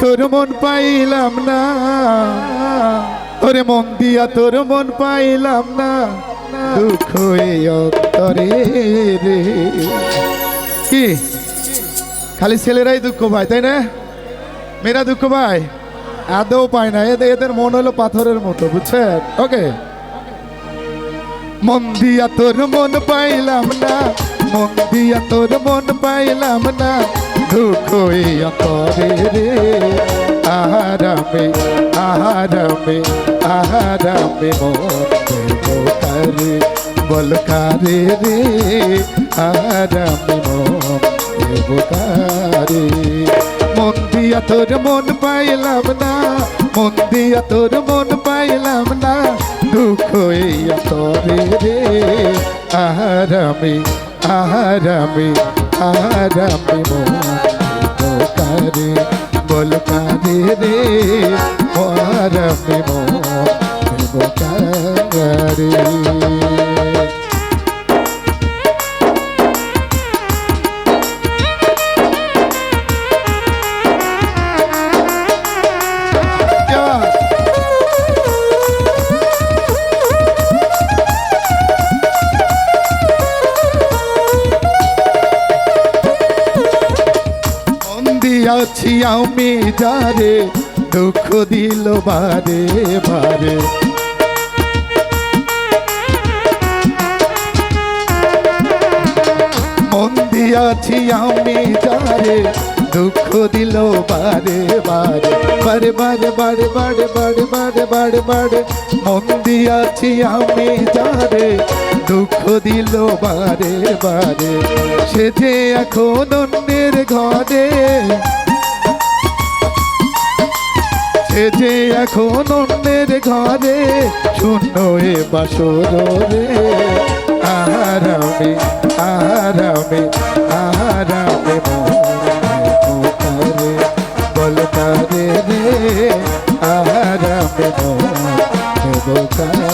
তোর মন পাইলাম না, ওরে মন দিয়া তোর মন পাইলাম না, দুঃখ এই অন্তরে রে। কি খালি ছেলেরাই দুঃখ পায় তাই না? মেয়েরা দুঃখ পায়? আদৌ পায় না। এদের মন হলো পাথরের মতো, বুঝছেন? ওকে, মন দিয়া তোর মন পাইলাম না, মন দিয়া তোর মন পাইলাম না, দুঃখ এই অন্তরে রে। আহারামে আহারামে আহারামে মন কারে বল কারে রে, আহারামে মন কারে। মন দিয়া তোর মন পাইলাম না, মন দিয়া তোর মন পাইলাম না, দুঃখ এই অন্তরে রে। আহারামে আহারামে আহারামে মন কারে বল কারে রে, আহারামে মন কারে। আছি আমি যারে দুঃখ দিল বারে বারে, মন দিয়াছি আমি যারে দুঃখ দিল বারে বারে, বারে বারে বারে বারে বারে বারে বারে বারে, মন দিয়াছি আমি যারে দুঃখ দিল বারে বারে। সে যে এখন অন্যের ঘরে, সে যে এখন অন্যের ঘরে, শূন্য এ বাসর রে। আহারামে আহারামে আহারামে মন কারে বল কারে রে, আহারামে মন কারে।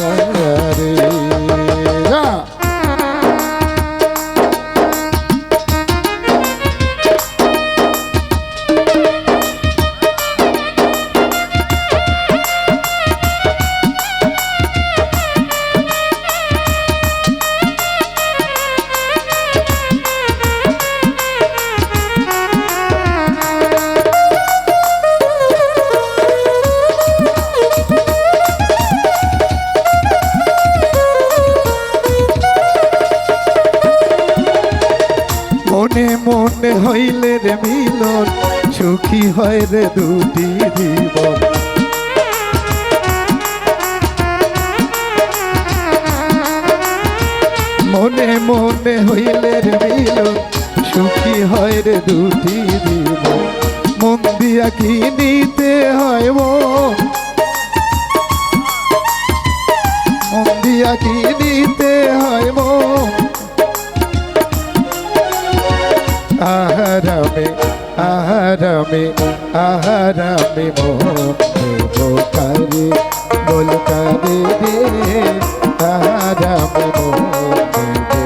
মনে মনে হইলে রে মিলন, সুখী হয় রে দুটি জীবন। মনে মনে হইলে রে মিলন, সুখী হয় রে দুটি জীবন। মন দিয়া কি নিতে হয় ও, মন দিয়া কি নিতে হয় ও। আহারামে আহারামে আহারামে মন কারে বল কারে রে, আহারামে মন কারে।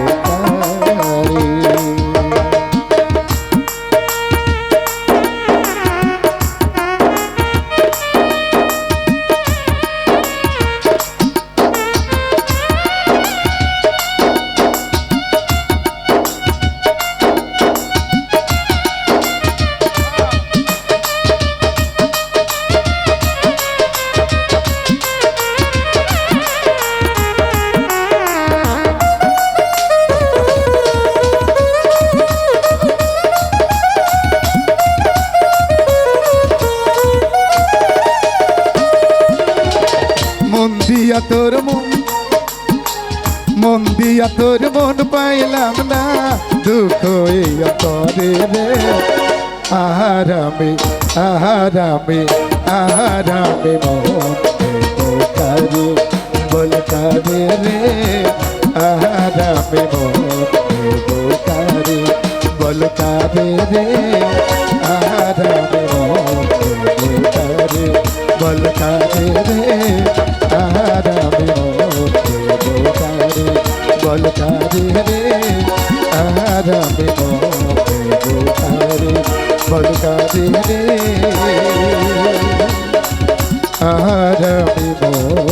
মন দিয়া তোর মন, মন দিয়া তোর মন পাইলাম না, দুঃখ এই অন্তরে রে। আহারামে আহারামে আহারামে মন কারে বল কারে রে, আহারামে মন কারে বল কারে রে, আহারামে মন কারে বল কারে রে, আহারামে মন কারে বল কারে রে, আহারামে মন কারে বল কারে রে। তোমার আমি